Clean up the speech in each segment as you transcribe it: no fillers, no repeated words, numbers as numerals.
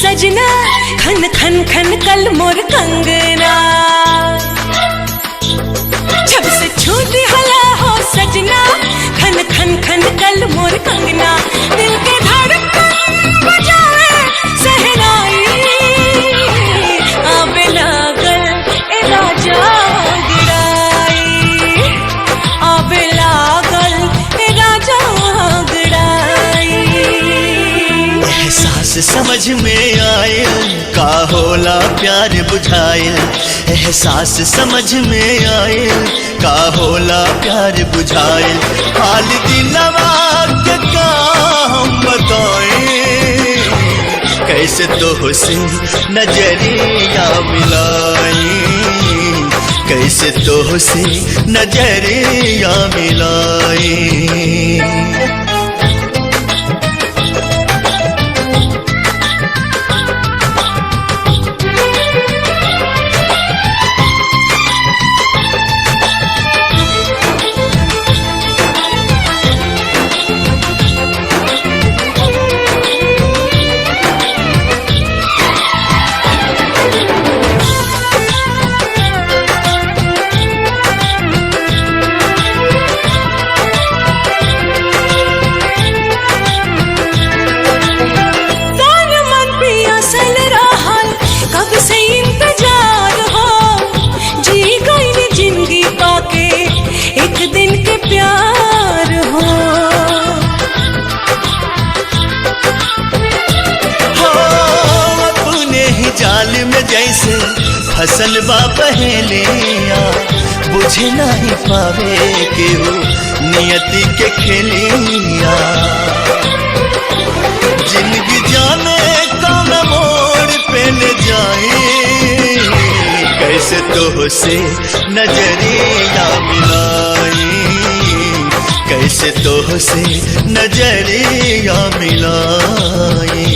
सजना खन खन खन कल मोर कंगना, जब से छूटी हला हो सजना खन खन खन कल मोर कंगना, दिल के धड़कन बजाए सहनाई आबे लागल ए राजा गिराई, आबे लागल ए राजा गिराई। एहसास समझ में आए का होला प्यार बुझाए, एहसास समझ में आए का होला प्यार बुझाए, हाल दिलवा के का हम बताएं, कैसे तो से नजरिया मिलाए, कैसे तो से नजरिया मिलाए। जाल में जैसे फसल बा पहलिया, बुझे नहीं पावे केहू नियति के खेलिया, जिंदगी जाने कौन मोड़ पे ले जाए, कैसे तो से नजरिया मिलाए, कैसे तो से नजरिया मिलाए।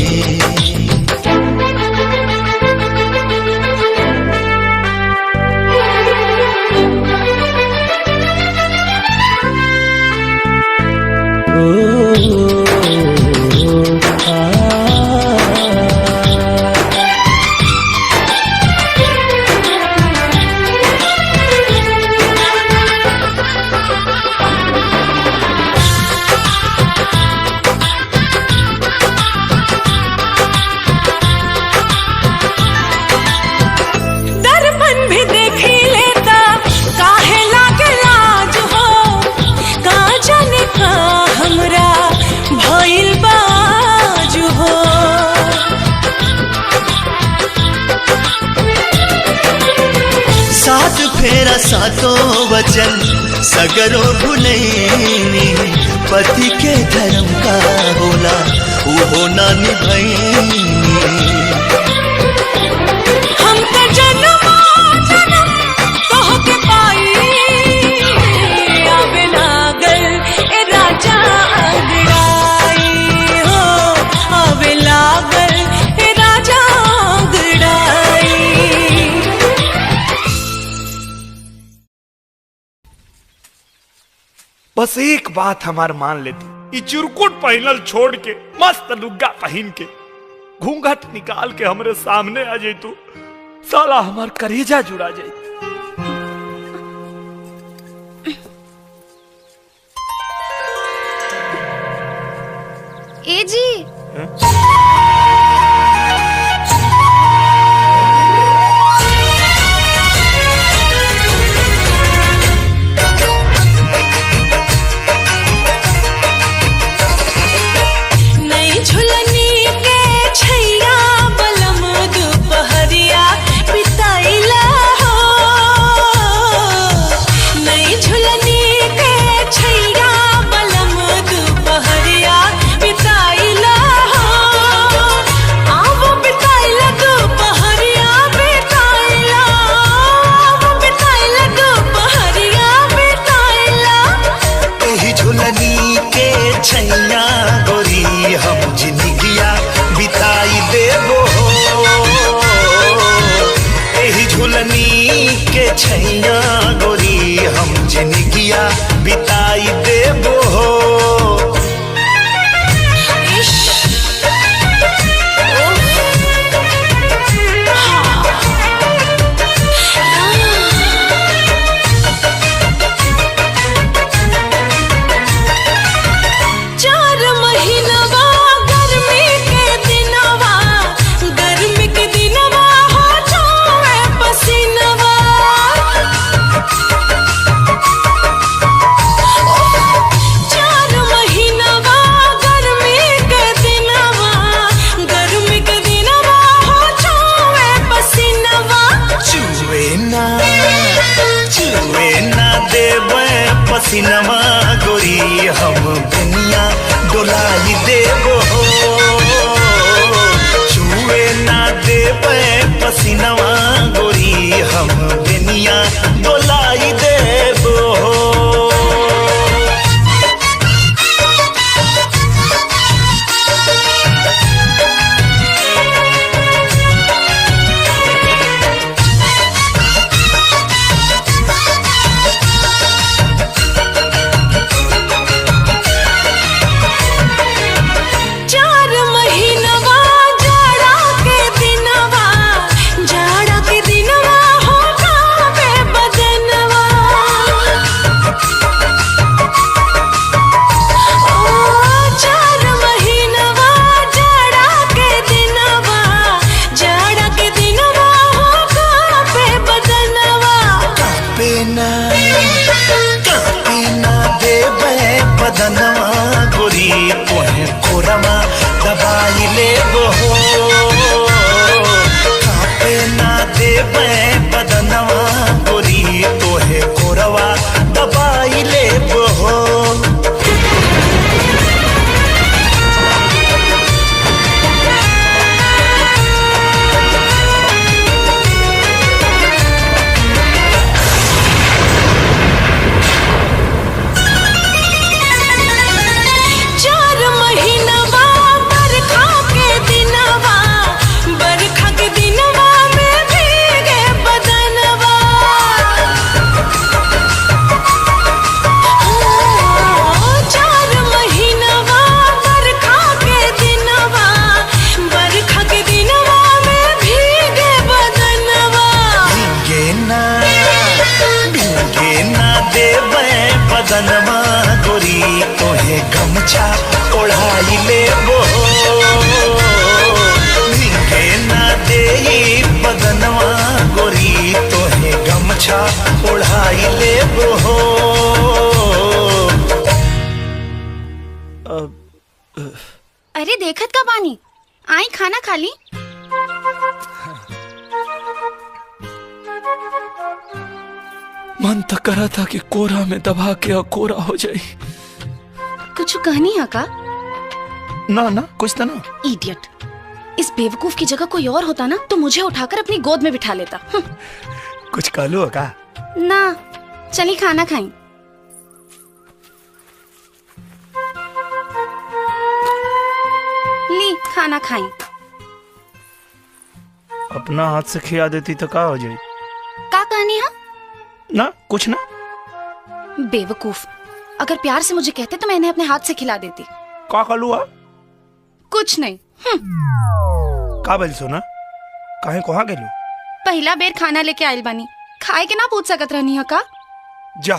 फेरा सातों वचन सगरों भुलैनी, पति के धर्म का होला वो ना निभैनी, हम तो जन्म जन्म कह के पाई आबे लागल ए राजा गिराई, हो आबे लागल ए राजा गिराई। बस एक बात हमार मान लेती, ई चिरकुट पहनल छोड़ के मस्त लुग्गा पहन के घूंघट निकाल के हमरे सामने आ जातू, साला हमार करेजा जुड़ा जाती। ए जी छैया गोरी हम जिंदगिया बिताई देबो हो। पसीनमा गोरी हम दुनिया डोलाई देबो छुए ना देबे पसीनमा गोरी हम दुनिया डोलाई देबो बदनवा गोरी तोहे कोरमा दबाई लेबो कापे ना देबे बदनवा गोरी तोहे कोरवा दबाई लेबो बदनमा गोरी तोहे गमछा ओढ़ाई लेबो भीगे ना देई बदनवा गोरी तोहे गमछा ओढ़ाई लेबो अरे देखत का बानी आई खाना खा ली मन तो करा था कि कोरा में दबा के कोरा हो जाए। कुछ कहनी है का? ना ना कुछ तो ना। इडियट, इस बेवकूफ की जगह कोई और होता ना तो मुझे उठाकर अपनी गोद में बिठा लेता। कुछ कहलू का? ना, चली खाना खाई। ली खाना खाई। अपना हाथ से खिया देती तो का हो जाए? का कहनी है? ना कुछ ना। बेवकूफ, अगर प्यार से मुझे कहते तो मैं इन्हें अपने हाथ से खिला देती। का कहलू? कुछ नहीं। का बोल सोना? काहे कहाँ गेलू? पहला बेर खाना लेके आयल बानी, खाए के ना पूछ सकत रहनी है का? जा,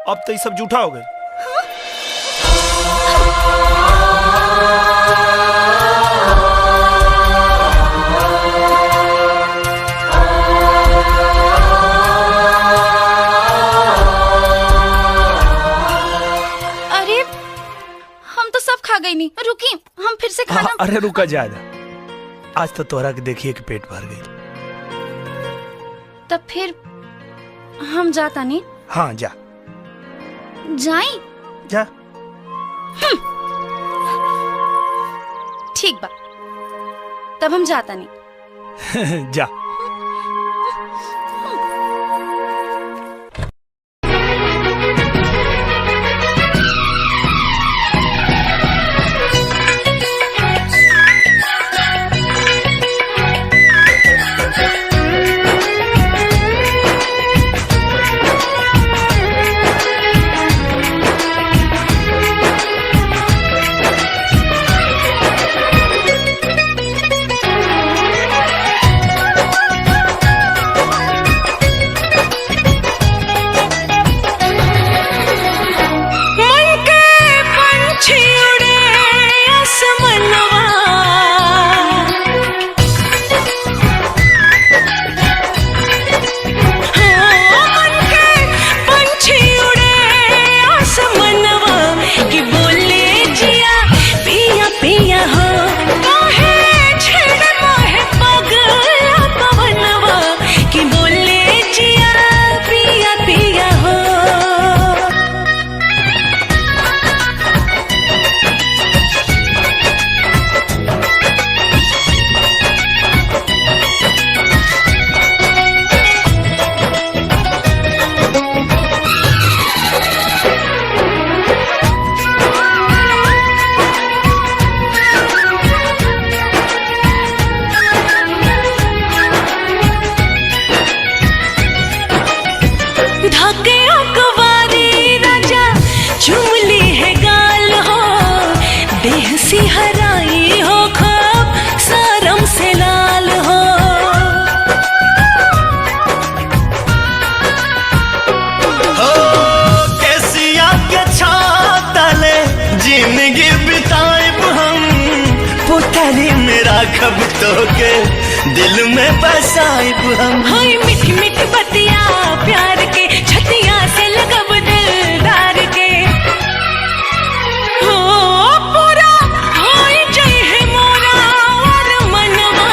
अब तो ये सब झूठा हो गए। खा गई नहीं, रुकी हम फिर से खाना। अरे रुका जाएगा, आज तो तोरा के देखिए कि पेट भर गई। तब फिर हम जाता नहीं? हाँ जा। जाई? जा। ठीक बा, तब हम जाता नहीं। जा। तो के दिल में बसाइब हम। हाय मीठी मीठी बतिया प्यार के छतिया से लगब दिलदार के हो पूरा होई जई है मोरा और मनवा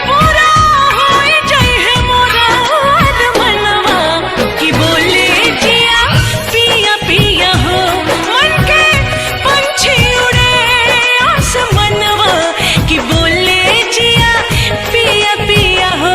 पूरा होई जई है मोरा और मनवा कि बोले जिया पिया पिया हो मन के पंछी उड़े आसमनवा कि बोले जिया पिया पिया हो।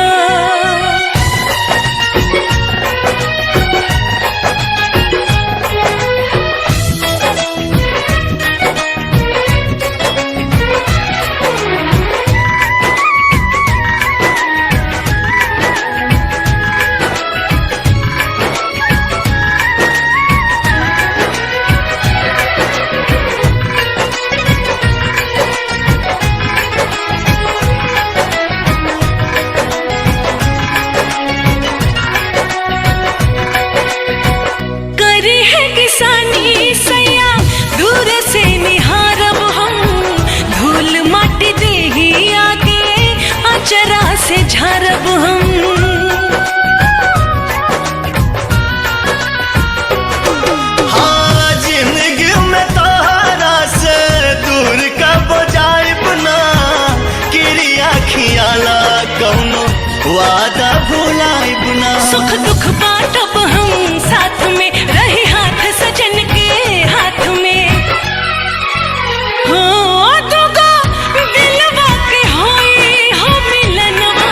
करे है किसानी सैया दूर से निहारब हम धूल माटी देही आगे अचरा से झारब हम। हाँ जिंदगी में तोहरा से दूर कब जाइब ना क्रिया खियाला कौनो वादा भुलाइब ना। सुख दुख बांटब हम साथ में रही हाथ सजन के हाथ में हो दुगो दिलवा के होई हो मिलनवा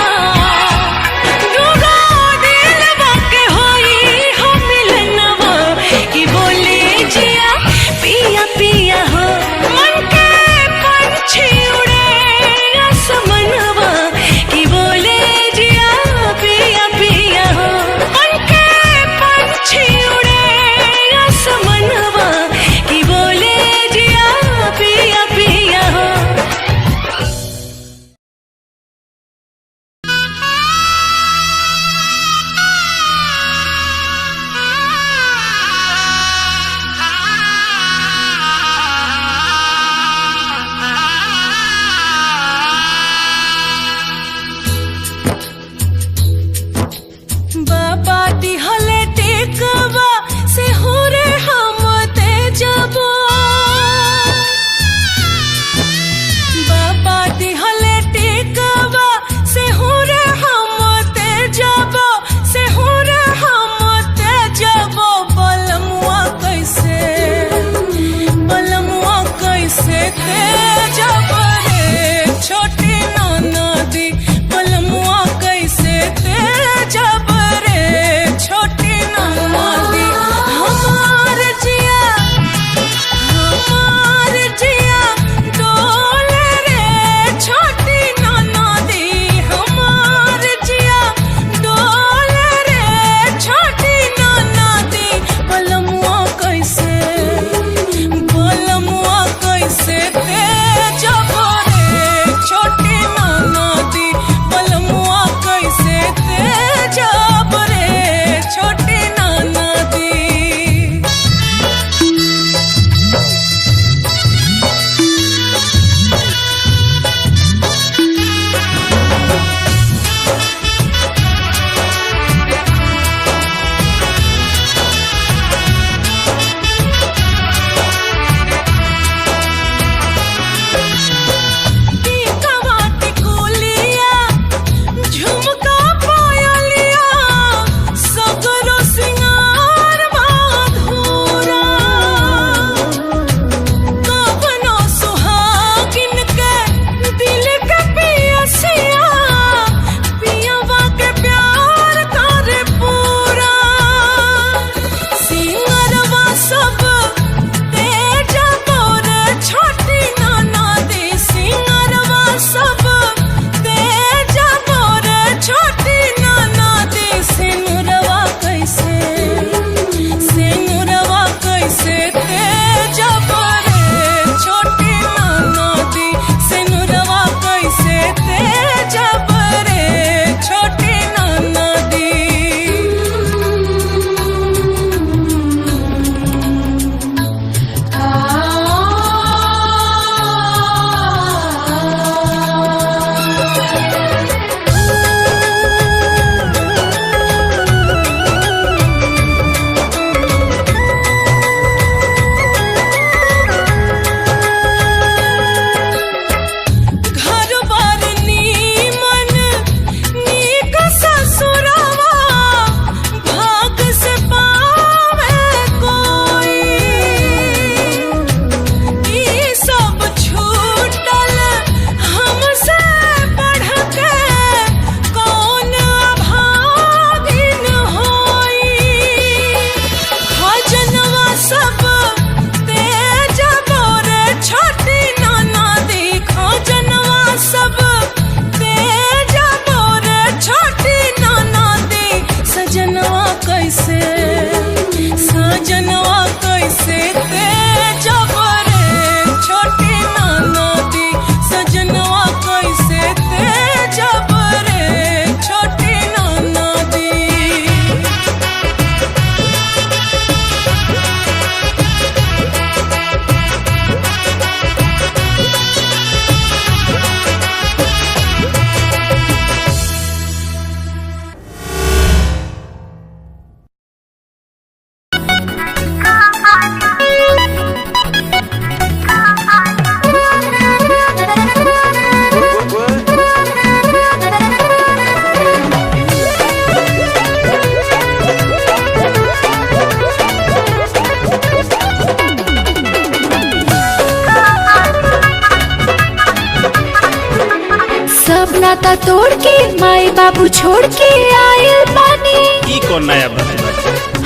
नाता तोड़ के माई बाबू छोड़ के आयल बानी। ई कौन नया बात बा?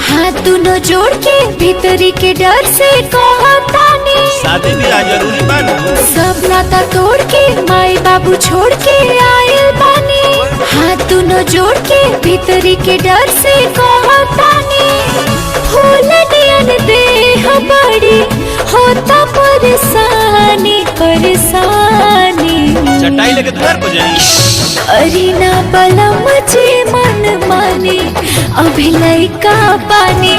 हाथ दोनों जोड़ के भीतरी के डर से कहतानी। शादी ब्याह जरूरी बा ना? सब नाता तोड़ के माई बाबू छोड़ के आयल बानी। हाथ दोनों जोड़ के भीतरी के डर से कहतानी। फूल दियन देह बड़ी होता परेशानी परेशानी। चटाई लेके द्वार पर जाई। अरीना बलम जे मन माने अभी लइका बानी।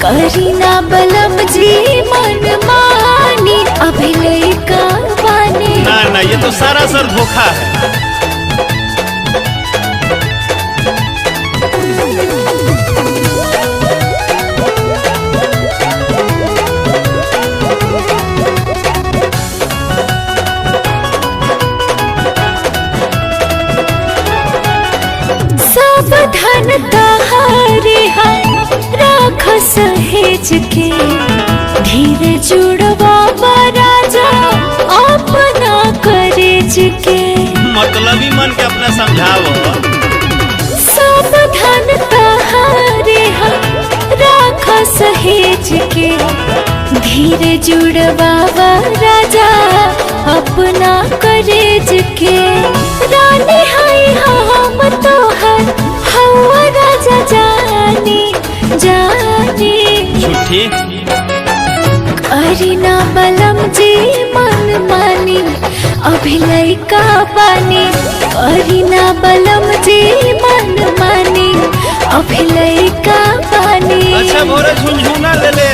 करीना बलम जे मन माने अभी लइका बानी। ना ना ये तो सारा सर धोखा है। धन तहारे राख सहेज के धीरे जुड़वा राजा अपना करेज के। मतलबी मन के अपना समझाओ। सब धन तहारे राख सहेज के धीरे जुड़वा राजा अपना करेज के। रानी हाय हम तोहर हवा राजा जानी जानी। झूठी करीना बलम जी मन मानी अभी लइका बानी। करीना बलम जी मन मानी अभी लइका बानी। अच्छा भोरे झुनझुना ले ले।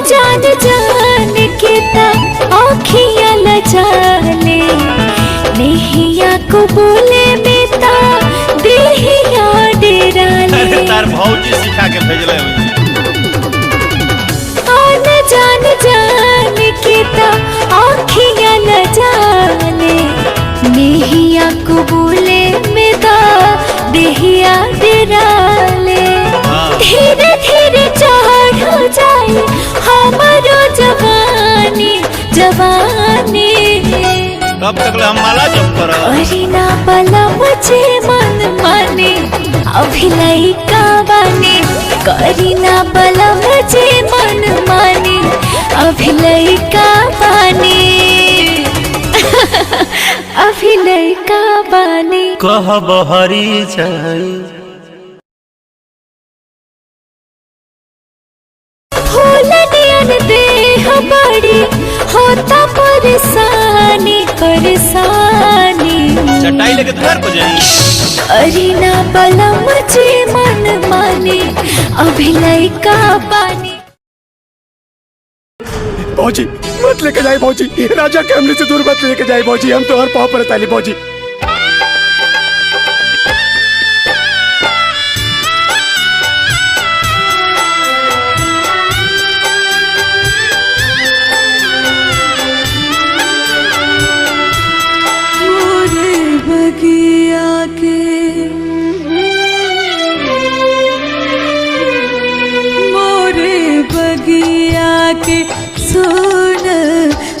जान जान के आँखियाँ लजाले नेहिया को बोले बेटा देहिया डेराले। अरे तार भौजी सिखा के भेजले हुई। आन जान जान के आँखियाँ लजाले नेहिया को बोले बेटा देहिया डेराले। धीरे धीरे चढ़ जाए हमारो जवानी जवानी। कब तक हम माला जप कर? करीना बलम जे मन माने अभी लइका बानी। करीना बलम जे मन माने अभी लइका बानी। अभी लइका बानी। कह बहरी जाई। फूल दियन देह बड़ी होता परेशानी परेशानी। चटाई लेके द्वार पर जाई। अरीना बलम जे मन माने अभी लइका बानी। भौजी मत लेके जाए भौजी। राजा के हमले से दूर मत लेके जाए भौजी। हम तो हर पाँव पर ताली भौजी।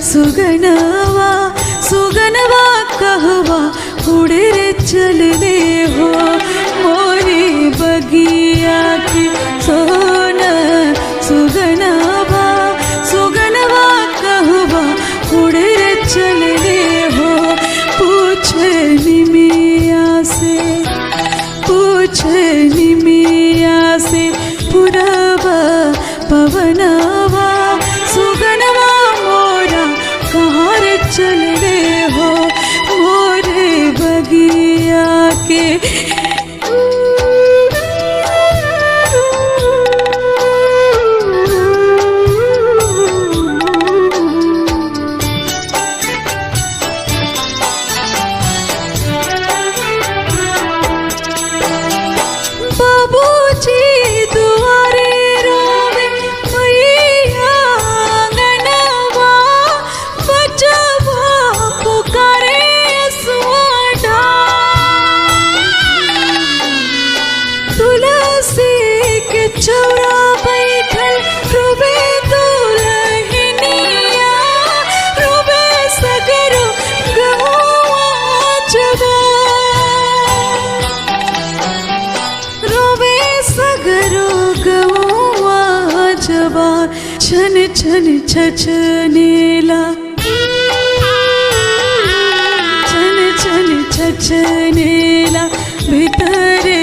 सुगनवा सुगनवा कहवा उड़े रे चलने हो मोरे बगिया के सोन। सुगनवा सुगनवा कहवा उड़े रे चलने हो। पूछे निमिया से पुरवा पवनवा। सुगनवा मोरा कहाँ रे चल रे हो मोरे बगिया के। सगरो गवा जवा छन छन छछनेला छन छन छछनेला भीतरे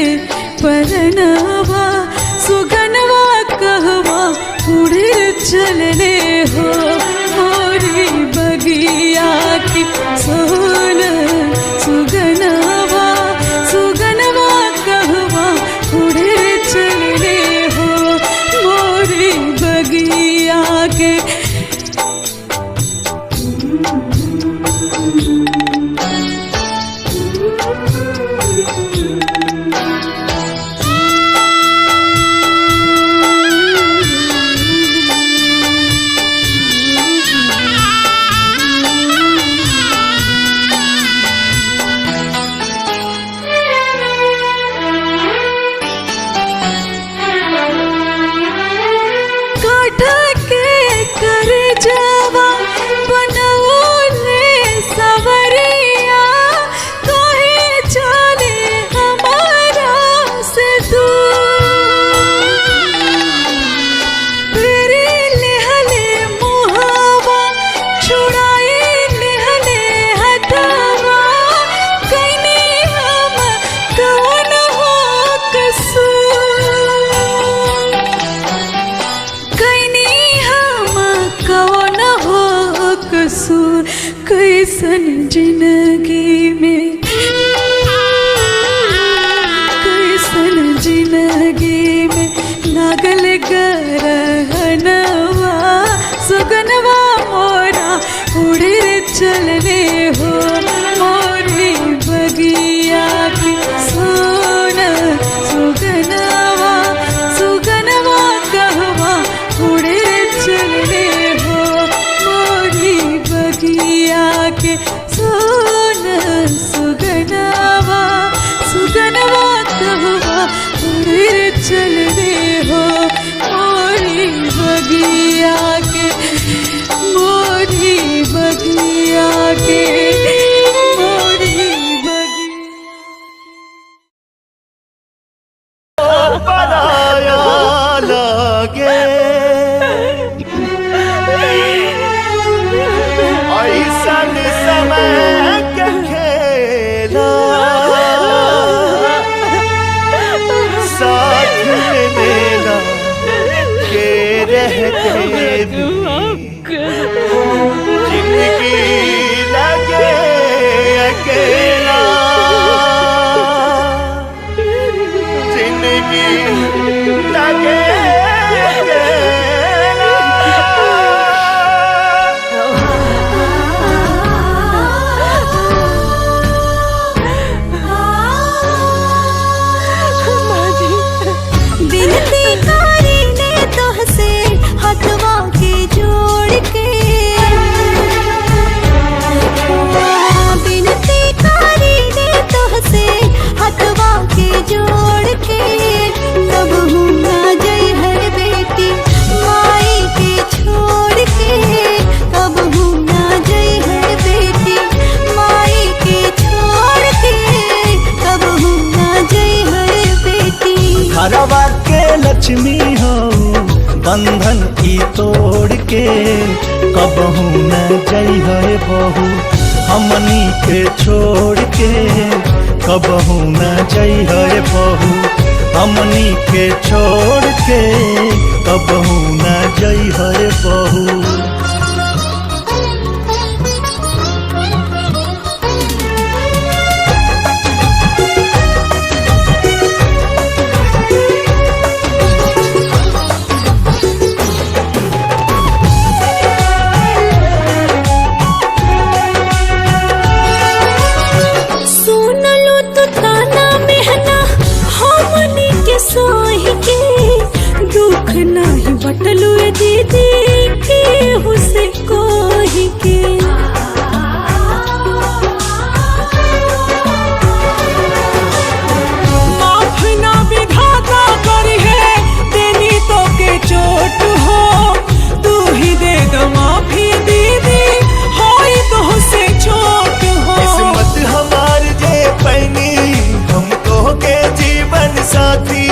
परनवा सुगनवा कहवा उड़े चलने हो मोरी बगिया की सोन सुगनवा सुगनवा कहवा उड़े चलने हो मोरी बगिया के कैसन जिंदगी में कैसन जिंदगी में लागल गरहनवा सुगनवा मोरा उड़े चलने हो मोरी बगिया की सोन सुगनवा सुगनवा कहवा उड़े चलने हो मोरी बगिया के सोन सुगनवा सुगनवा कहवा उड़े चलने हो मोरी बगिया के मोरी बगिया के मोरी बनाया लगे ऐसन समय के खेला साथ में मेरा के रहते भी जिंदगी लगे अकेला जिंदगी लगे बिनती कारी ने तोहसे हथवा के जोड़ के बिनती कारी ने तोहसे हथवा के जोड़ के तब हूँ ना जय हर बेटी माई के छोड़ के तब हूँ ना जय हर बेटी माई के छोड़ के तब हूँ ना जय हर बेटी घरवा के लक्ष्मी हो बंधन की तोड़ के कबहू न जई है बहू हमनी के छोड़ के कबहू न जई है बहू हमनी के छोड़ के कबहू न जई है बहू बटलू दीदी के हुसे कोही के माफ ना विधाता करी है तेरी तो के चोट हो तू ही दे दो माफी दीदी होई तो से चोट हो किस्मत हमार जे पैनी हमको के जीवन साथी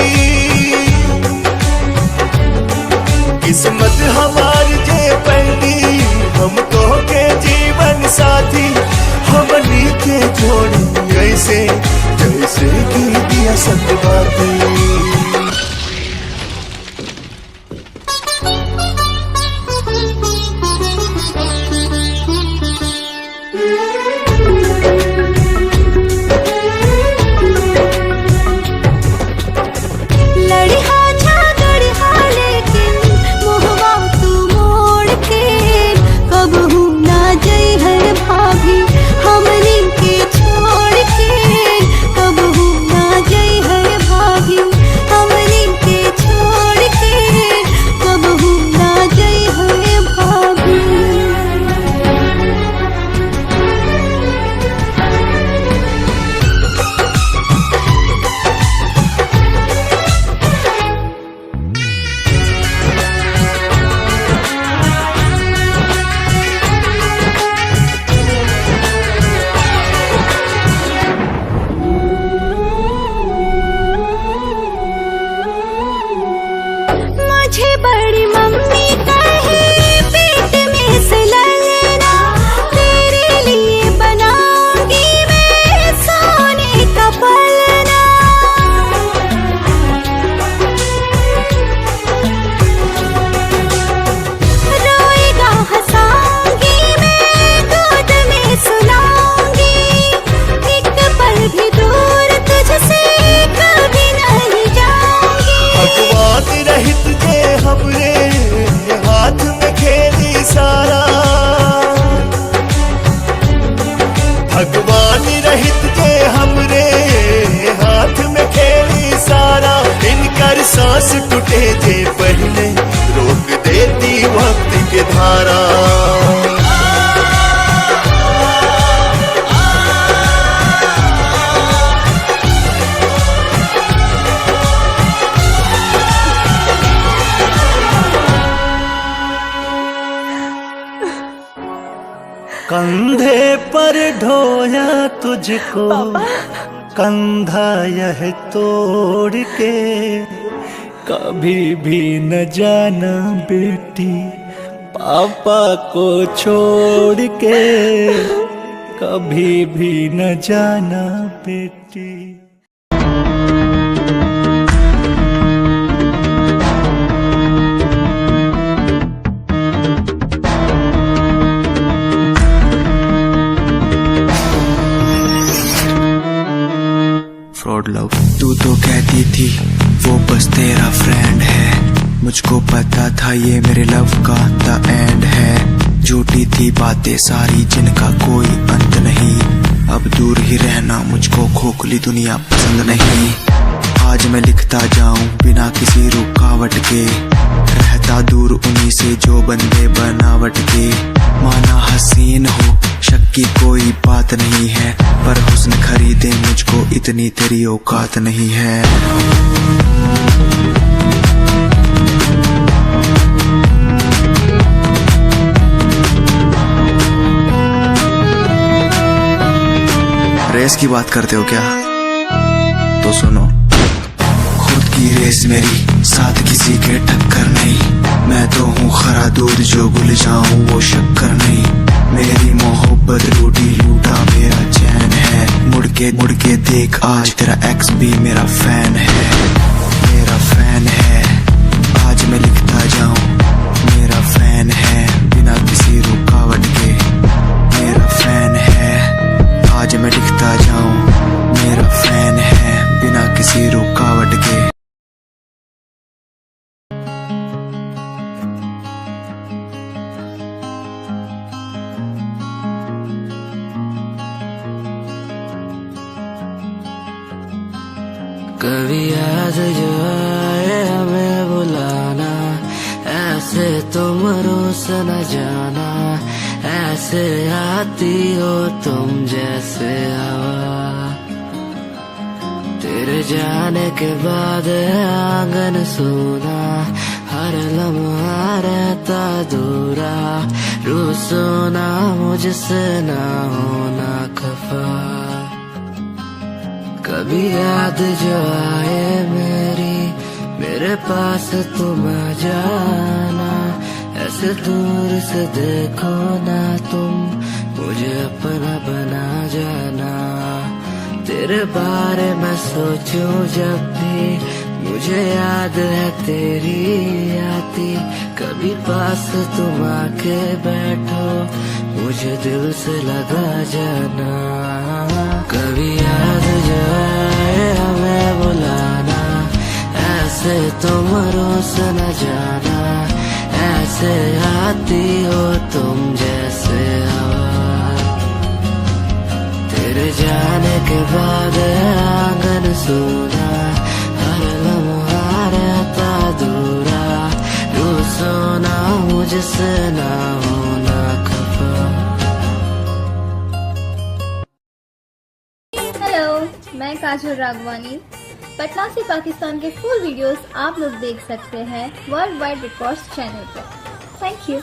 तुझे बड़ी मम्मी कहे पेट में से ललना, तेरे लिए बनाऊंगी मैं सोने का पलना। रोएगा हंसाऊंगी मैं गोद में सुलाऊंगी, एक पल भी दूर तुझसे कभी नहीं जाऊंगी। भगवान रहित जे हमरे हाथ में खेली सारा, भगवान रहित जे हमरे हाथ में खेली सारा। इनकर सांस टूटे जे पहले रोक देती वक्त के धारा। कंधे पर ढोया तुझको कंधा यह तोड़ के, कभी भी न जाना बेटी पापा को छोड़ के, कभी भी न जाना बेटी। फ्रॉड लव तू तो कहती थी वो बस तेरा फ्रेंड है, मुझको पता था ये मेरे लव का द एंड है। झूठी थी बातें सारी जिनका कोई अंत नहीं, अब दूर ही रहना मुझको खोखली दुनिया पसंद नहीं। आज मैं लिखता जाऊं बिना किसी रुकावट के, रहता दूर उन्हीं से जो बंदे बनावट के। माना हसीन हो शक की कोई बात नहीं है, पर हुस्न खरीदे मुझको इतनी तेरी औकात नहीं है। रेस की बात करते हो क्या? तो सुनो, खुद की रेस मेरी साथ किसी के टक्कर नहीं, मैं तो हूँ खरा दूध जो भूल जाऊं वो शक्कर नहीं। मेरी मोहब्बत लूटी लूटा मेरा चैन है, मुड़ के देख आज तेरा एक्स भी मेरा फैन है, मेरा फैन है। आज मैं लिखता जाऊं मेरा फैन है बिना किसी रुकावट के, मेरा फैन है। आज मैं लिखता जाऊं मेरा फैन है बिना किसी रुकावट के। कभी याद जो आए हमें बुलाना, ऐसे तुम रोस न जाना, ऐसे आती हो तुम जैसे हवा। तेरे जाने के बाद आंगन सूना, हर लम्हा रहता दूरा, रूसो ना मुझसे ना होना खफा। कभी याद जो आए मेरे पास तुम आ जाना, ऐसे दूर से देखो ना तुम, मुझे अपना बना जाना। तेरे बारे में सोचूं जब भी, मुझे याद है तेरी आती, कभी पास तुम आके बैठो, मुझे दिल से लगा जाना। कभी याद जो आए हमें बुलाना, ऐसे तुम रोस न जाना, ऐसे आती हो तुम जैसे हवा। तेरे जाने के बाद आंगन सूना, हर लम्हा रहता दूरा, रूसो ना मुझसे ना होना खफा। मैं काजल राघवानी। पटना से पाकिस्तान के फुल वीडियोस आप लोग देख सकते हैं वर्ल्ड वाइड रिकॉर्ड्स चैनल पर। Thank you.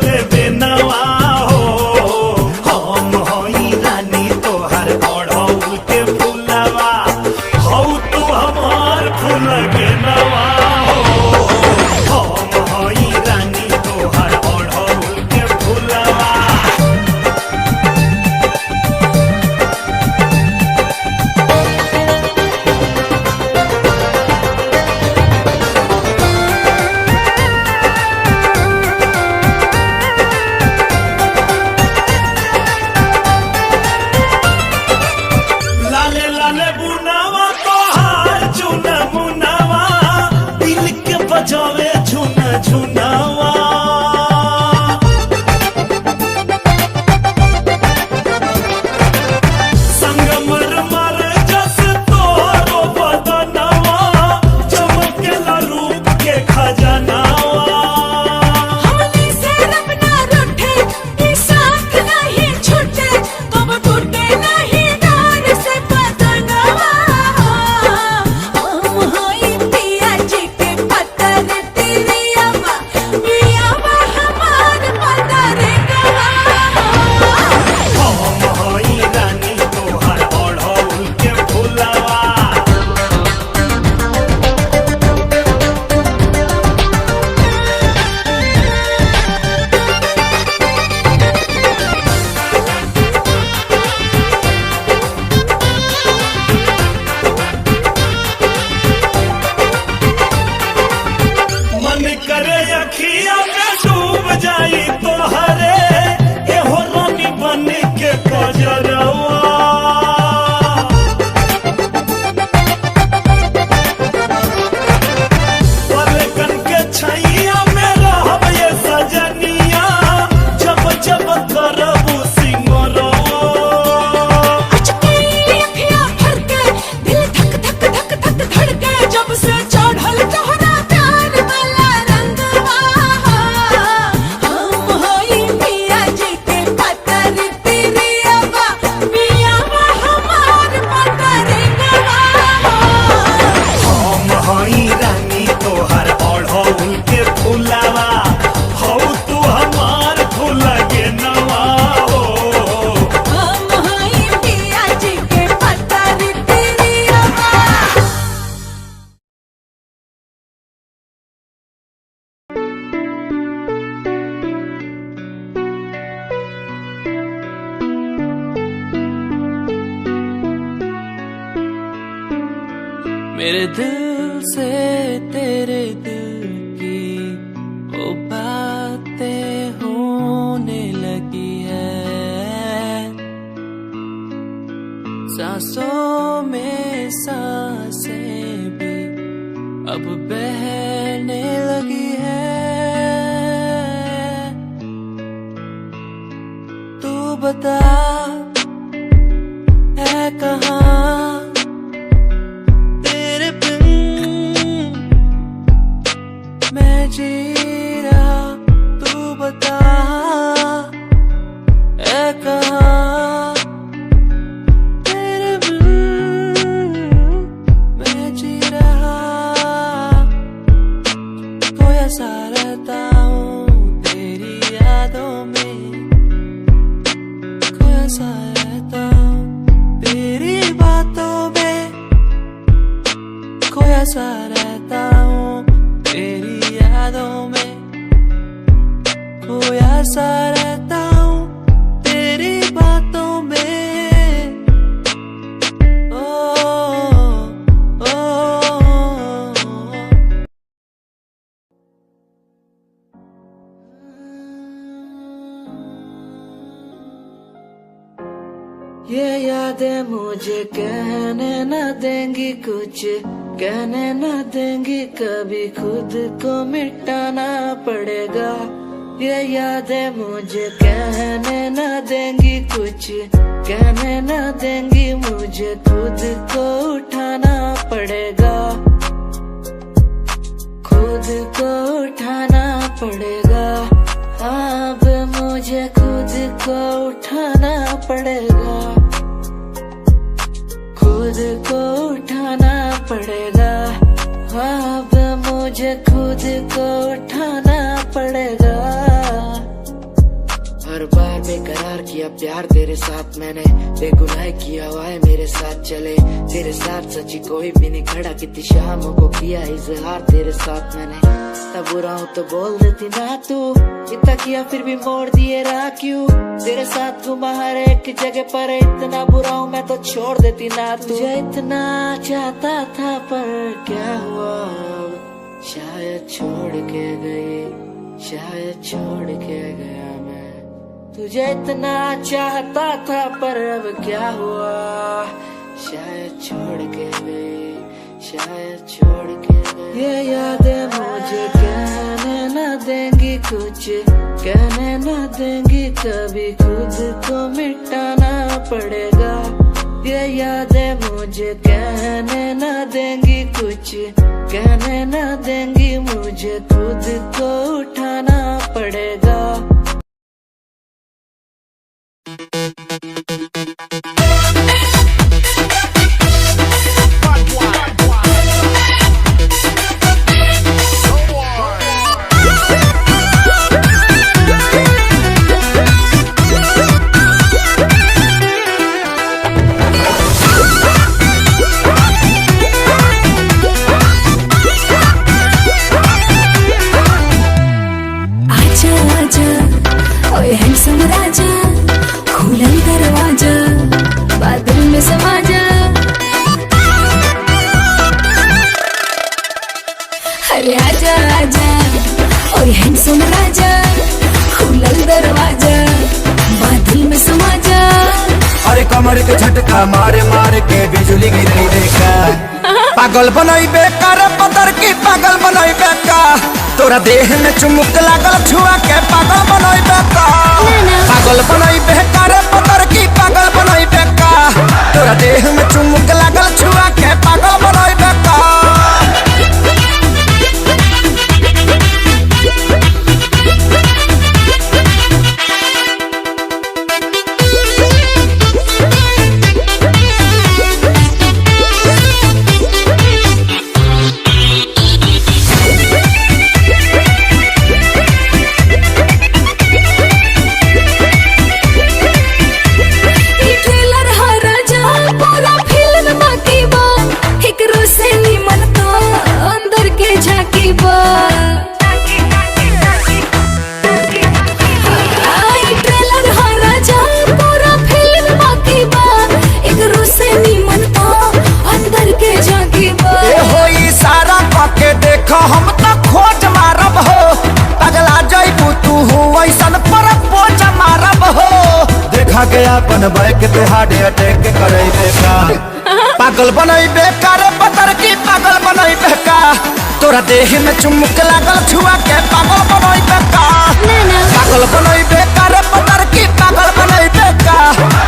से बेनवा हो। हम हई रानी तोहर ओढ़ौल के फूलवा, हौ तू हमार फूल के नवा हो। हम हई रानी तोहर ओढ़ौल के फूलवा। लाले लाले बुनावा तोहार चुन मुनावा, दिल के बजावे झुन झुनावा। संगमर मर जस तोरो बदनवा, चमकेला रूप के खजनावा। हमनी से रब ना रूठे, ई साथ नहीं छूटे, कब टूटे नहीं डार से बदनवा। हम हई पिया जी के पतर तिरियावा, पियावा हमार पतर गवा। हम हई रानी तोहर ओढ़ौल के फूलवा। मन करे अखिया में डूब जाई तोहरे, एहो रानी बन के कजरवा। पलकन के छैया में रहब ये सजनिया, जब जब करबू सिंगरवा। अचके अखियाँ भर के, दिल धक धक धक धक धड़के, जब से चढ़ल तोहरा प्यार वाला रंगवा। हम हई पिया जी के पतर तिरियावा, पियावा हमार पतर गवा। हम हई रानी तोहर ओढ़ौल के फूलवा, हौ तू हमार फूल के नवा हो। हम हई पिया जी के पतर तिरियावा। मेरे दिल से तेरे दिल की वो बातें होने लगी है, सांसों में सांसें भी अब बहने लगी है। तू बता है कहाँ तेरे बिन मैं जी रहा, तू बता है कहाँ तेरे बिन मैं जी रहा। खोया सा रहता हूँ तेरी यादों में, खोया सा रहता हूँ तेरी बातों में, खोया सा रहता हूँ तेरी यादों में, खोया सा रहता हूँ तेरी बातों में। ओ, ओ, ये यादें मुझे कहने न देंगी कुछ, कहने न देंगी कभी, खुद को मिटाना पड़ेगा। ये यादें मुझे कहने न देंगी कुछ, कहने न देंगी मुझे, खुद को उठाना पड़ेगा, खुद को उठाना पड़ेगा। अब मुझे खुद को उठाना पड़ेगा, खुद को उठाना पड़ेगा। अब मुझे खुद को उठाना पड़ेगा। बार बार बेकरार किया प्यार तेरे साथ मैंने, बेगुनाह किया हुआ है मेरे साथ चले, तेरे साथ सच्ची कोई भी नहीं खड़ा, कितनी शामों को किया इजहार तेरे साथ मैंने, तब बुरा हूँ तो बोल देती ना तू, इतना किया फिर भी मोड़ दिए राह क्यों, तेरे साथ घुमा हर एक जगह पर, इतना बुरा हूँ मैं तो छोड़ देती ना, तुझे इतना चाहता था पर क्या हुआ, शायद छोड़ के गई, शायद छोड़ के गया मैं, तुझे इतना चाहता था पर अब क्या हुआ, शायद छोड़ के गई, शायद छोड़ के गई, ये यादें मुझे कहने न देंगी कुछ, कहने न देंगी कभी, खुद को मिटाना पड़ेगा, ये यादें मुझे कहने न देंगी कुछ, कहने न देंगी मुझे, खुद को उठाना पड़ेगा। कमर के झटका मारे मारे के बिजली गिरी देखा, पागल बनई बेकार पतर की पागल बनई बेका, तोरा देह में चुमुक लागल छुआ के पागल बनई बेका, पागल बनई बेकार पतर की पागल बनई बेका, तोरा देह में चुमुक लागल छुआ के पागल बनई बेका। हम तो खोज मारब हो, पगला जइबू तू हो ऐसन पर पोज मारब हो, देखा गया अपन बैक ते हार्ट अटैक करैबे का, पागल बनैबे करे पतर की पागल बनैबे का, तोरा देह में चुमुक लागल छुआ के पागल बनैबे का, पागल बनैबे करे पतर की पागल बनैबे का,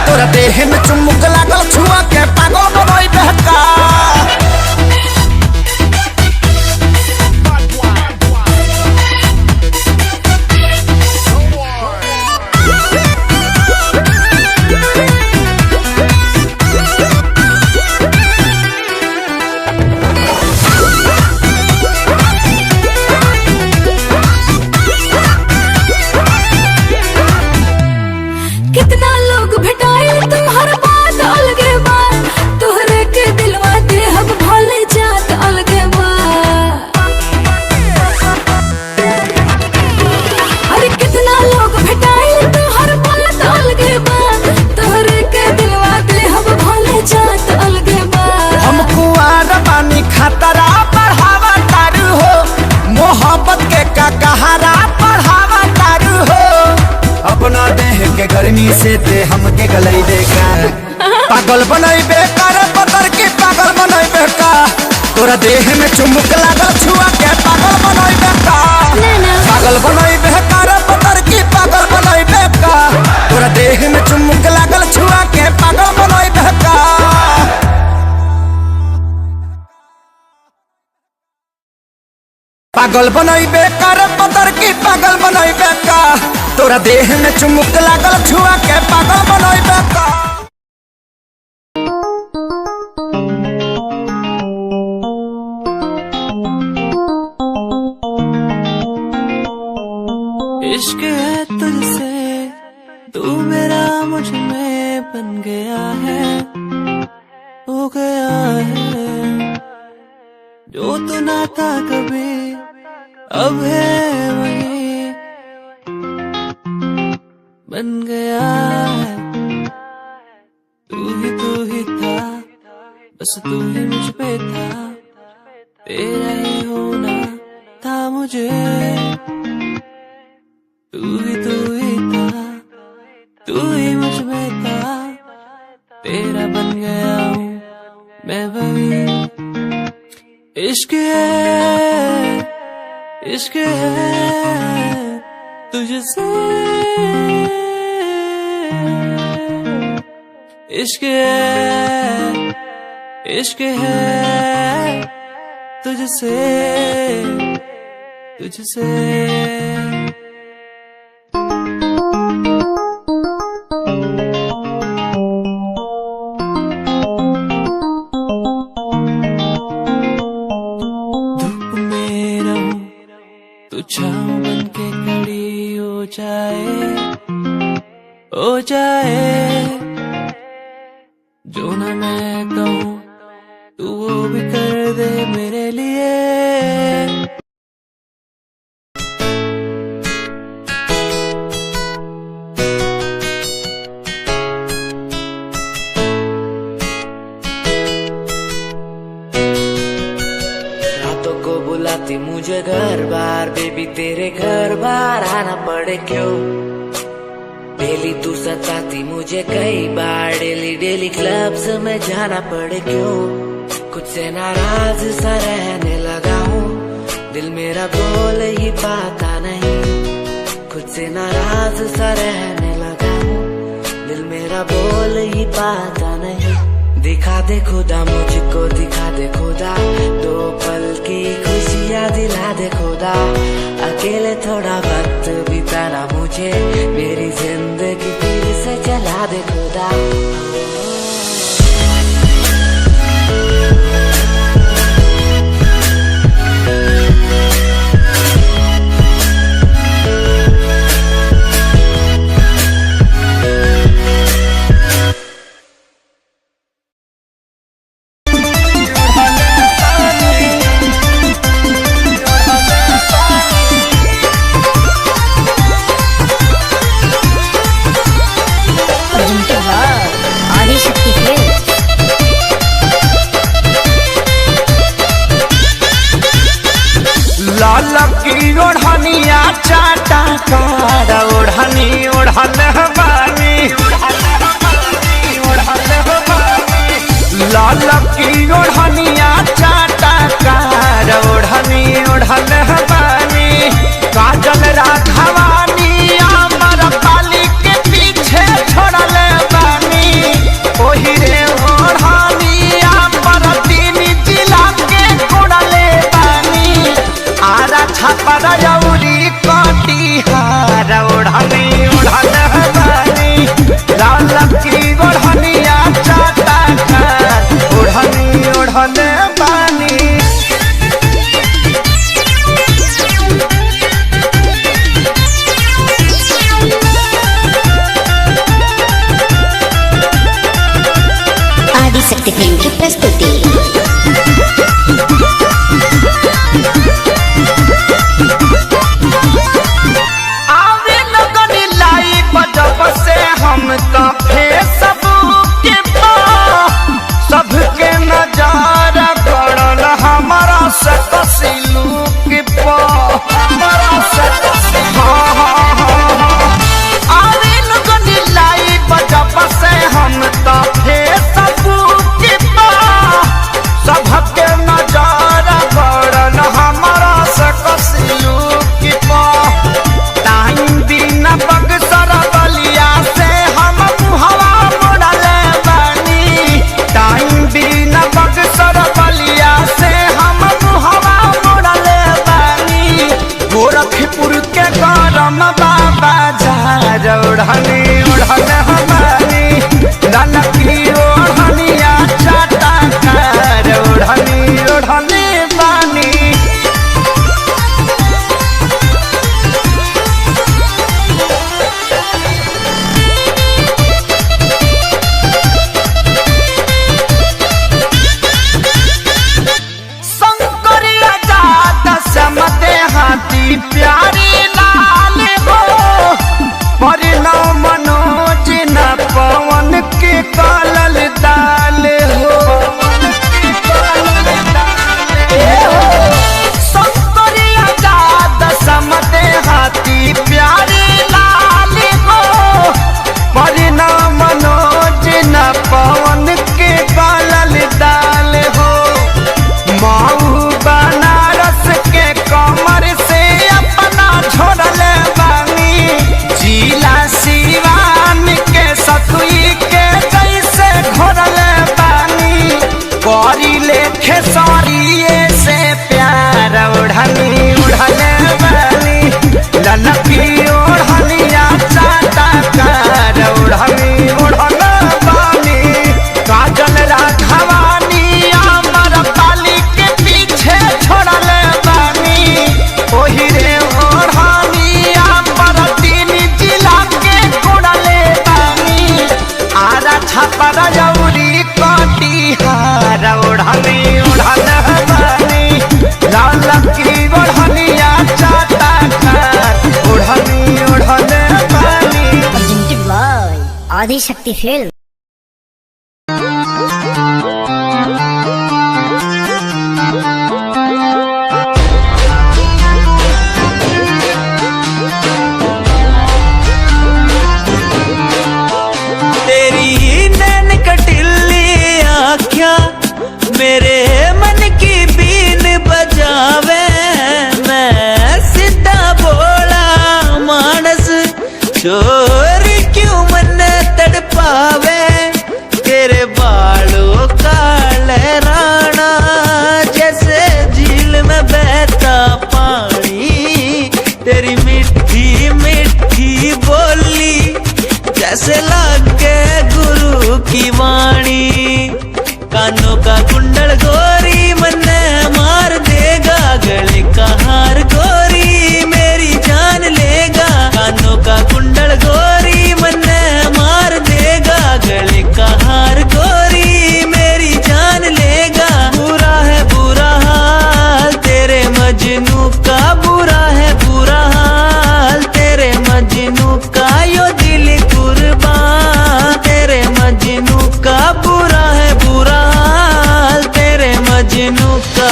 तोरा देह में चुमुक लागल छुआ के पागल बनैबे का। खतरा बढ़ावा तारू हो, मोहब्बत के कहारा बढ़ावा तारू हो, अपना देह के गर्मी से ते हमके गलई देगा, पागल बनैबे करे पतर की पागल बनैबे का, तोरा देह में चुमुक लागल छुआ के पागल बनैबे का, पागल बनैबे करे पतर की पागल बनैबे का, तोरा देह में चुमुक लागल छुआ के पागल बनैबे का। पागल बनैबे करे पतर की पागल बनैबे का, तोरा देह में चुमुक लागल छुआ के पागल बनैबे का। इश्क है तुझसे मुझ में बन गया है, हो गया है। जो तो ना था कभी अब है वही बन गया है। तू ही था, बस तू ही मुझ पे था, तेरा ही होना था मुझे। तू ही था, तू ही मुझ में था, तेरा बन गया हूँ मैं वही। इश्क है, इश्क है तुझसे, इश्क है, इश्क है तुझसे, तुझसे। धूप में रहूं तू छाँव बन के खड़ी हो जाए, हो जाए। जो ना मैं कहूँ तू वो भी कर दे मेरे लिए। रातों को बुलाती मुझे घर बार, बेबी तेरे घर बार आना पड़े क्यों। डेली तू सताती मुझे कई बार, डेली डेली क्लब्स में जाना पड़े क्यों। खुद से नाराज सा रहने लगा हूँ, दिल मेरा बोल ही पाता नहीं। खुद से नाराज सा रहने लगा हूँ, दिल मेरा बोल ही पाता नहीं। दिखा दे खुदा मुझको, दिखा दे खुदा, दो पल की खुशियाँ दिला दे खुदा। अकेले थोड़ा वक्त बिताना मुझे, मेरी जिंदगी फिर से चला दे खुदा। लाल की ओढ़निया चाटा कार, ओढ़नी ओढ़ल बानी, लाल की ओढ़निया चाटा कार, ओढ़नी ओढ़ल बानी। काजल राघवानी अमर पाली के पीछे छोड़ल बानी, ओही रे ओढ़नी अमर तीन जिला के कोड़ले बानी। आरा छापर जौरी कटिहार, ओढ़नी ओढ़ल बानी। लाल की ओढ़निया चाटा कार, ओढ़नी ओढ़ल बानी। आदिशक्ति फिल्म की प्रस्तुति। आवे लगन लाई बजब से हम तो फेसबुक पे, सबके नजारा पड़ल हमारा से कसिलुक पे, हमारा से आवे लगन लाई बजब से हम तो फेसबुक पे, सबके नजारा पड़ल हमारा से कसिलुक पे। टाइम बिना बक्सर बलिया से हम मुहवा मोड़ल बानी, टाइम बिना बक्सर बलिया से हम मुहवा मोड़ल बानी। गोरखपुर के गरम बाबा जार, ओढ़नी ओढ़ल बानी। लाल की ओढ़निया चाटा कार, ओढ़नी ओढ़ल बानी। आदिशक्ति फिल्म। तेरी नैन कटिली आँखियाँ मेरे मन की बीन बजावे, मैं सीधा बोला मानस चोर क्यों मन तड़पावे, तेरे बालों का लहराना जैसे झील में बहता पानी, तेरी मीठी मीठी बोली जैसे लागे गुरु की वाणी, कानों का कुंडल गोरी मन्ने मार देगा, गले का हार गोरी मेरी जान लेगा, कानों का कुंडल गोरी मन्ने मार देगा, गले का हार गोरी मेरी जान लेगा। बुरा है बुरा हाल तेरे मजनू का, बुरा है बुरा हाल तेरे मजनू का, यो दिल कुर्बान तेरे मजनू का, बुरा है बुरा हाल तेरे मजनू का।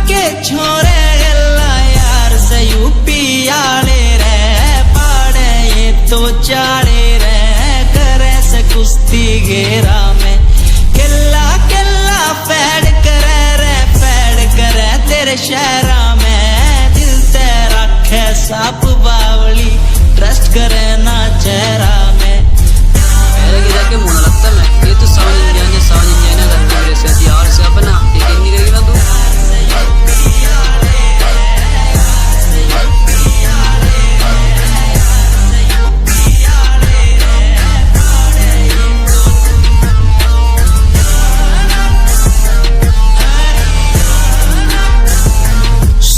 के छोरे गल्ला यार से यूपी आले रे, पाड़े ये तो चाड़े रे, करे से कुश्ती घेरा में, किल्ला किल्ला पैड करे रे, पैड करे तेरे शहरा में, दिल तेरा खे साप बावली ट्रस्ट करे ना चेहरा में। मेरे की जाके मुना लगता है ये तो सावन इंडिया ने लगता मेरे से यार से अपना ठीक नहीं करेगा तू।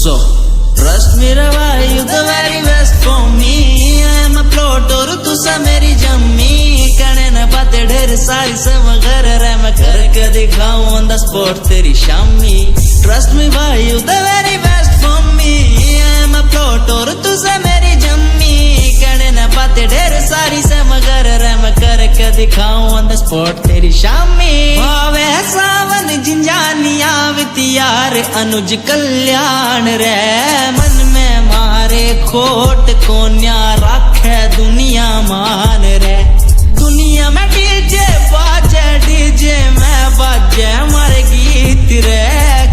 So, trust me Rava, you the very best for me, I am a plot और तू सा मेरी जम्मी, करने न बातें ढेर सारी से मगर रे, मैं करके दिखाऊं on the spot तेरी शामी। Trust me भाई, you the very best for me, I am a plot और तू सा मेरी जम्मी, करने न बातें ढेर सारी से मगर रे, मैं करके दिखाऊं on the spot तेरी शामी। भावे सावन झिंझानिया वितियार अनुज कल्याण रे, मन में मारे खोट कोन्या राखे दुनिया मान रे, दुनिया में डीजे बाजे डीजे में बाजे मारे गीत रे,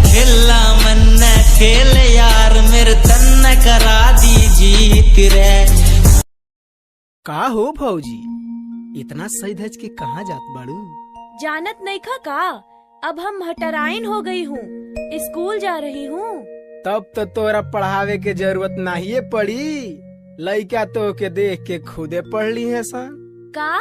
खेला मन खेल यार मेरे तन करा दी जीत रे। का हो भौजी इतना सही धज के कहाँ जात बाड़ू? जानत नहीं खा का, अब हम हटराइन हो गई हूँ, स्कूल जा रही हूँ। तब तो तोरा पढ़ावे के जरूरत नहीं पड़ी, लइका तो के देख के खुदे पढ़ ली है सन। का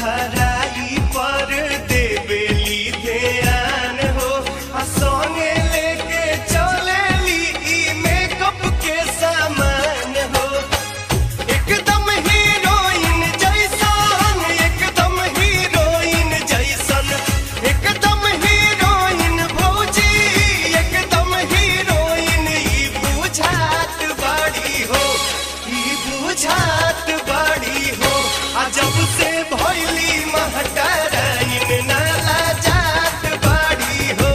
सुघराई पर देवेली ध्यान हो सोने लेके चलेली ई मेकअप के सामान हो एकदम हीरोइन जैसन एकदम हीरोइन जैसन एकदम हीरोइन भौजी एकदम हीरोइन ई बुझात बाड़ी हो ई बुझात बाड़ी हो आ जब से भइली महटराइन नाला जात बाड़ी हो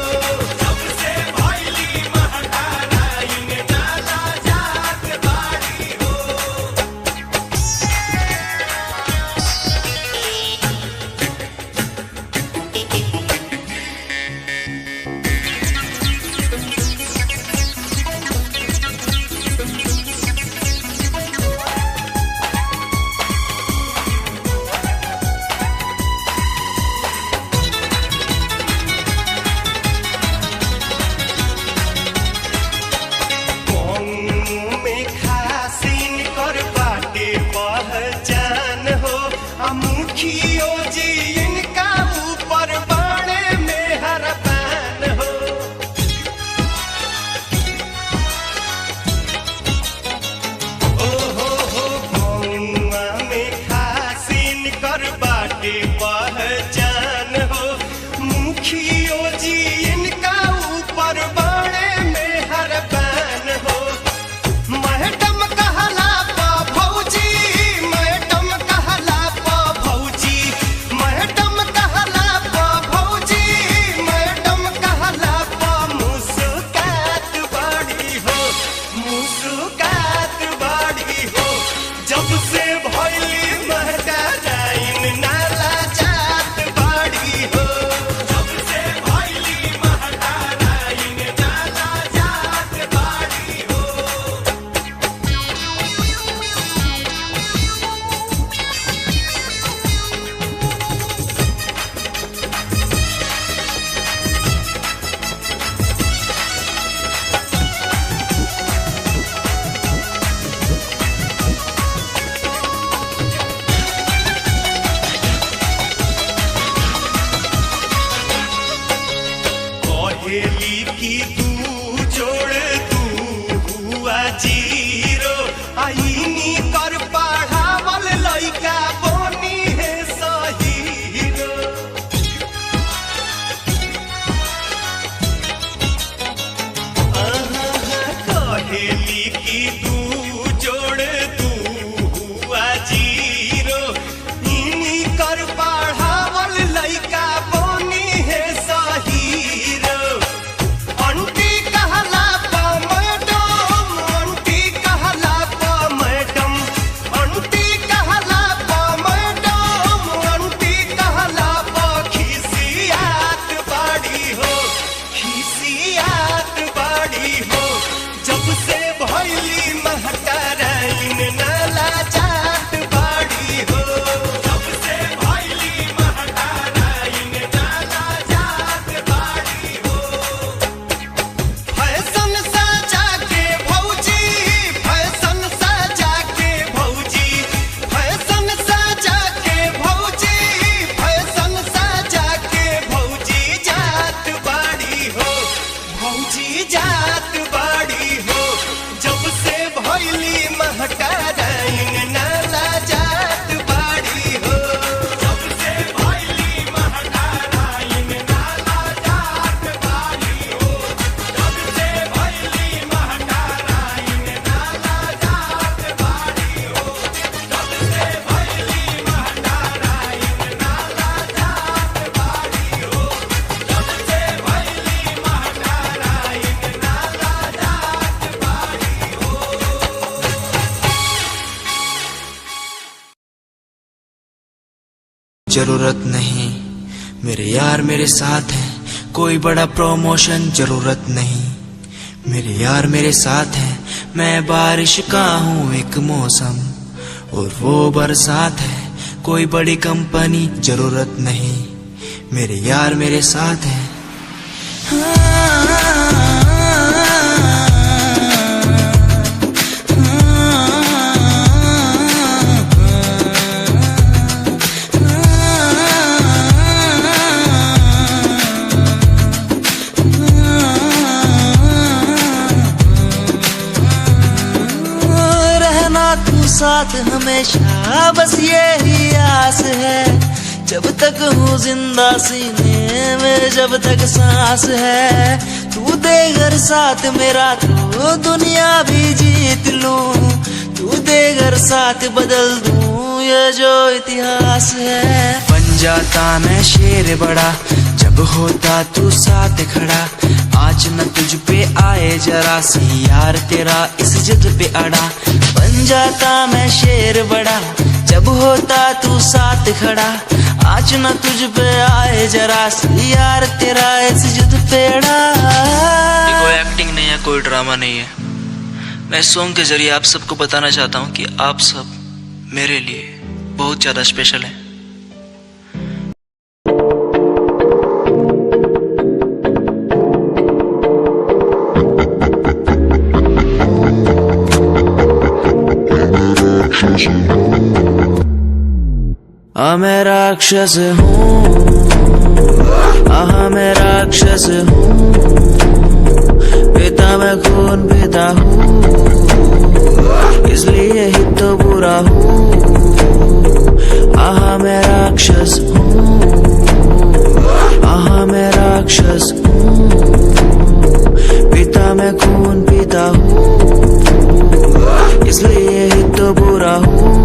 जब से भइली महटराइन नाला जात बाड़ी हो में खासिन कर बाटे पहचान हो आ मुखियो जी इनका ऊपर बाणे में हरपान हो ओ हो गौवा में खासिन कर बाटे पहचान हो मुखियो जी इनका ऊपर बाणे में हरपान हो मैडम कहला पा भौजी मैडम कहला पा भौजी मैडम कहला पा भौजी मैडम कहला पा मुस्कात बाड़ी हो मुस्कात बाड़ी हो जब से भइली महटराइन नाला जात बाड़ी हो जब से भइली महटराइन नाला जात बाड़ी हो कहेली की तू जोड़ तू हुआ जीरो आईनी कर पढ़ावल लइका बनी है सहीरो कहेली की तू जोड़ तू हुआ जीरो इनी कर पढ़ावल लइका बनी है सहीरो अंटी कहला पा मैडम अंटी कहला पा मैडम अंटी कहला पा मैडम अंटी कहला पा खिसियात बाड़ी हो खिसियात बाड़ी हो जब से भइली महटराइन नाला जात बाड़ी हो जब से भइली महटराइन नाला जात बाड़ी हो फैशन सजा के भौजी फैशन सजा के भौजी फैशन सजा के भौजी फैशन सजा के भौजी जात बाड़ी हो भौजी जात बाड़ी हो जब से भइली महटराइन नाला जात बाड़ी हो जब से भइली महटराइन नाला जात बाड़ी हो जब से भइली महटराइन नाला जात बाड़ी हो जब से भइली महटराइन नाला जात बाड़ी हो जब से भइली महटराइन नाला जात बाड़ी हो जरूरत नहीं मेरे यार मेरे साथ हैं कोई बड़ा प्रमोशन जरूरत नहीं मेरे यार मेरे साथ हैं मैं बारिश का हूँ एक मौसम और वो बरसात है कोई बड़ी कंपनी जरूरत नहीं मेरे यार मेरे साथ हैं साथ हमेशा, बस यही आस है। जब तक हूँ जिंदा सीने में, जब तक सांस है, तू दे घर साथ मेरा तो दुनिया भी जीत लूं। तू दे घर साथ बदल दूं ये जो इतिहास है। बन जाता मैं शेर बड़ा जब होता तू साथ खड़ा। आज न तुझ पे आए जरा सी यार तेरा इस जिद पे अड़ा। बन जाता मैं शेर बड़ा जब होता तू साथ खड़ा। आज न तुझ पे आए जरा सी यार तेरा इस जिद पे अड़ा। कोई एक्टिंग नहीं है, कोई ड्रामा नहीं है। मैं सॉन्ग के जरिए आप सबको बताना चाहता हूँ कि आप सब मेरे लिए बहुत ज्यादा स्पेशल हैं। मैं राक्षस हूँ, मैं राक्षस हूँ, पिता मैं खून पिता हूँ, इसलिए ही तो बुरा हूँ। मैं राक्षस हूँ, मैं राक्षस हूँ, पिता मैं खून पिता हूँ, इसलिए ही तो बुरा हूँ।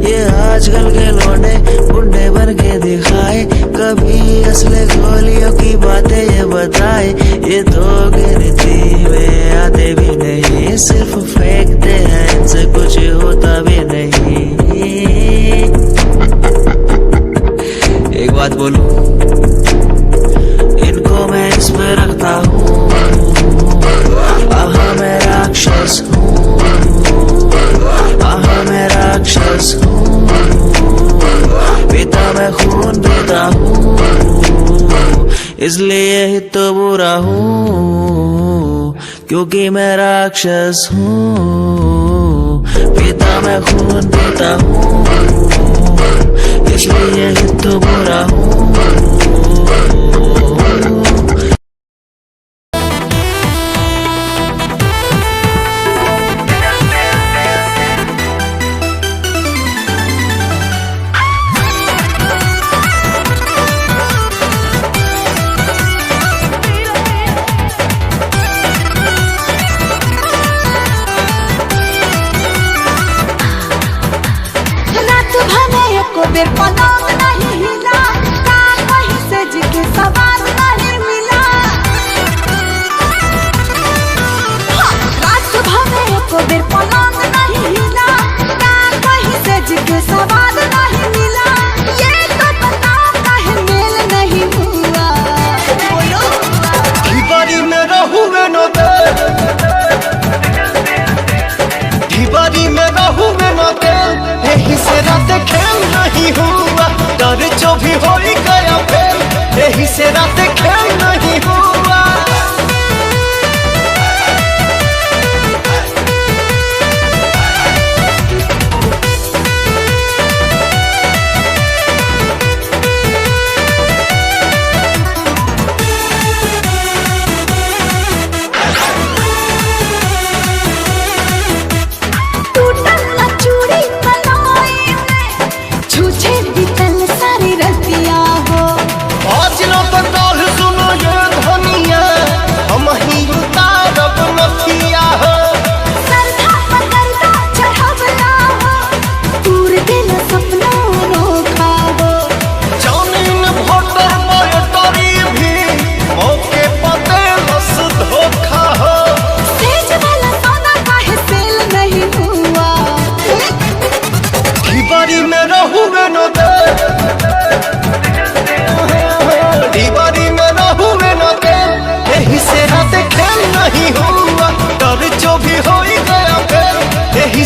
ये आजकल के लौंडे बुंडे बन के दिखाए, कभी असले गोलियों की बातें ये बताए। ये तो गिनती में आते भी नहीं, सिर्फ फेंकते हैं, इनसे कुछ होता भी नहीं। एक बात बोलूं, इनको मैं इस पे रखता हूँ। मैं राक्षस हूँ, मैं राक्षस हूँ, पिता मैं खून पीता हूँ, इसलिए ही तो बुरा हूँ, क्योंकि मैं राक्षस हूँ। पिता मैं खून पीता हूँ, इसलिए ही तो बुरा हूँ। बेर पलंग नहीं हिला, का कहीं सज के सवार नहीं मिला। रात भमे को बेर पलंग नहीं हिला, का कहीं सज के सवार नहीं मिला। ये तो बताओ काहे मेल नहीं हुआ, बोलो। ढिबारी में रहूं न दे, ढिबारी में रहूं न दे, यही से रात खेल नहीं हुआ। डर जो भी हो ही गया फेल, यही से रात खेल नहीं हुआ।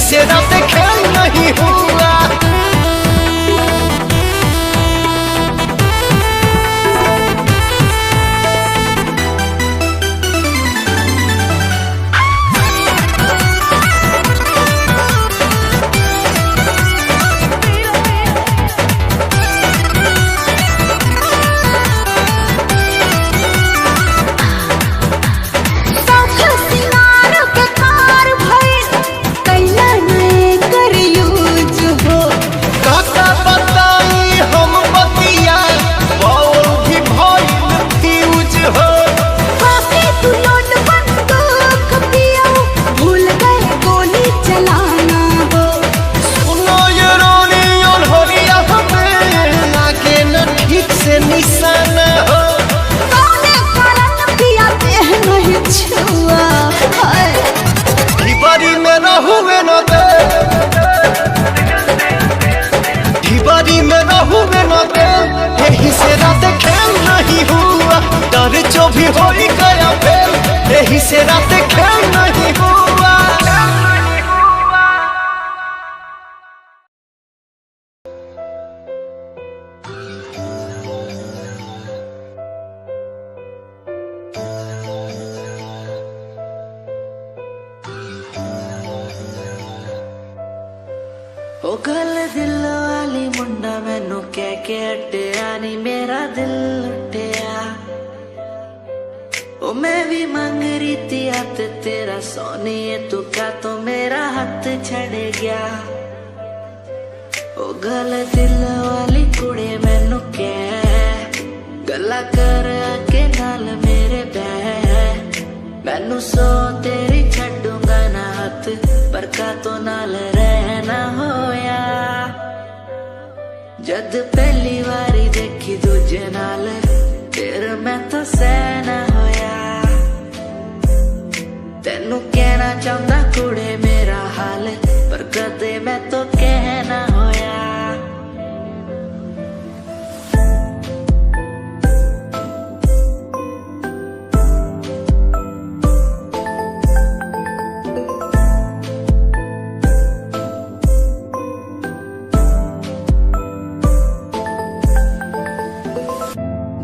से रात खेल नहीं हुआ। शौख सिंगार के कार भइल, छुए न दे, यही से रात खेल नहीं हुआ, डर जो भी हो ही गया फेल, यही से रात खेल नहीं हुआ। ओ गल दिल वाली मुंडा मैनू कह के हटिया नी मेरा दिल लुटिया। ओ मैं भी मांग रही थी हाथ तेरा सोनिए, तू क्या तो मेरा हाथ छड़ गया। ओ गल दिल वाली कुड़े मैनू कह गल्ला कर के नाल मेरे बह, मैनू सो तेरी छड्डूंगा ना हाथ, पर का तो नाल रहना होया। जद पहली बारी देखी दूजे नाल, फिर मैं तो सहना होया। तेनू कहना चाहता कुड़े मेरा हाल, पर कदे मैं तो कहना होया।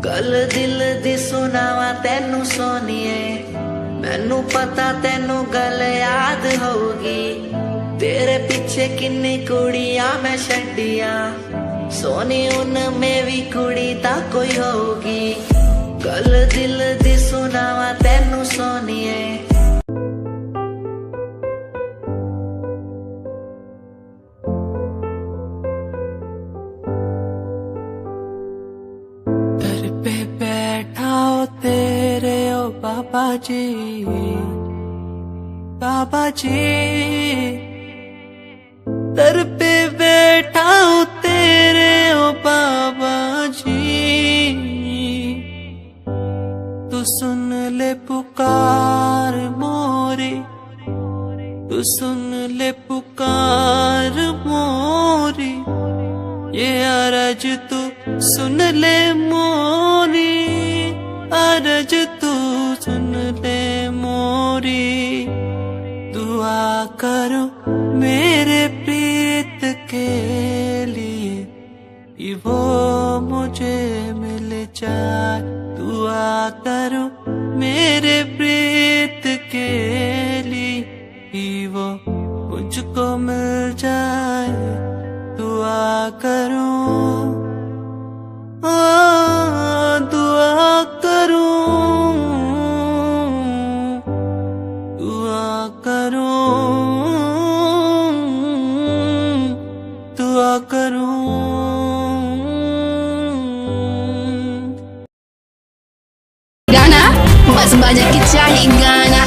गल दिल दी सुनावा तेनू सोनिए, मैनू पता तेनू गल याद होगी। तेरे पीछे किन्नी कुड़ियां मैं छड्डिया, सोनी उनमें भी कुड़ी ता कोई होगी। गल दिल दी सुनावा तेनू सोनिए। तेरे ओ बाबा जी, बाबा जी दर पे बैठा हूँ तेरे ओ बाबा जी। तू सुन ले पुकार मोरी, तू सुन ले पुकार मोरी, ये अरज तू सुन ले मोरी, अरज तू सुन ले मोरी। दुआ करो मेरे प्रीत के लिए, कि वो मुझे मिल जाए। दुआ करो मेरे प्रीत के लिए, कि वो मुझको मिल जाए। दुआ करो, दुआ करूं, दुआ करूं, दुआ करूं। गाना बस बजा के चाहे गाना।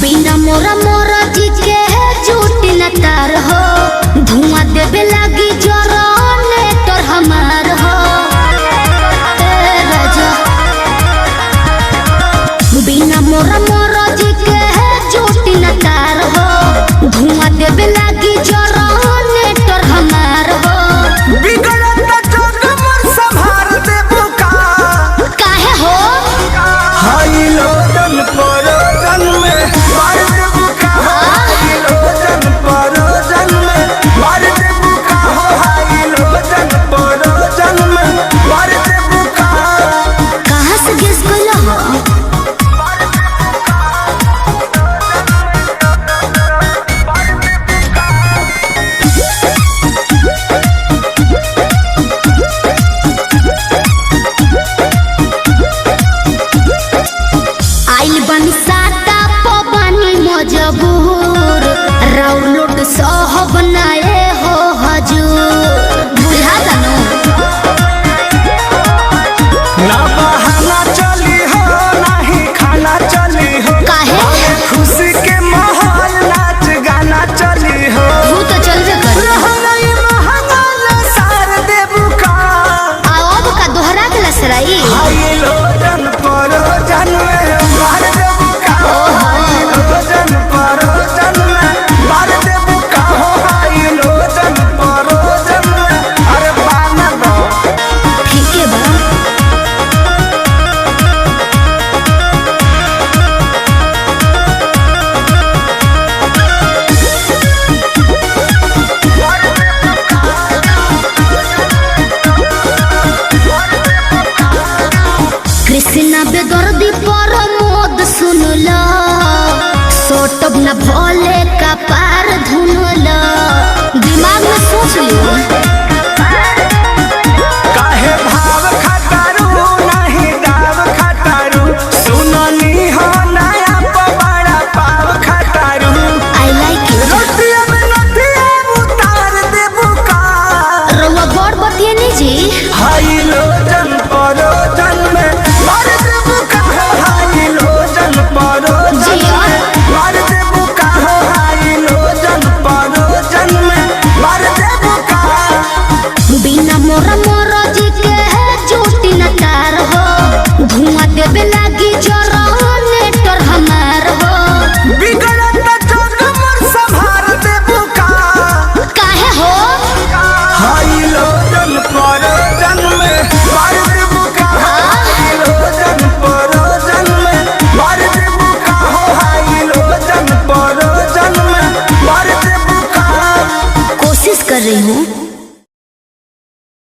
बिना मोरा मोरा जी के झूठ न कृष्णा बेदर्दी पर मोद सुन लो सोटब न भोले का पार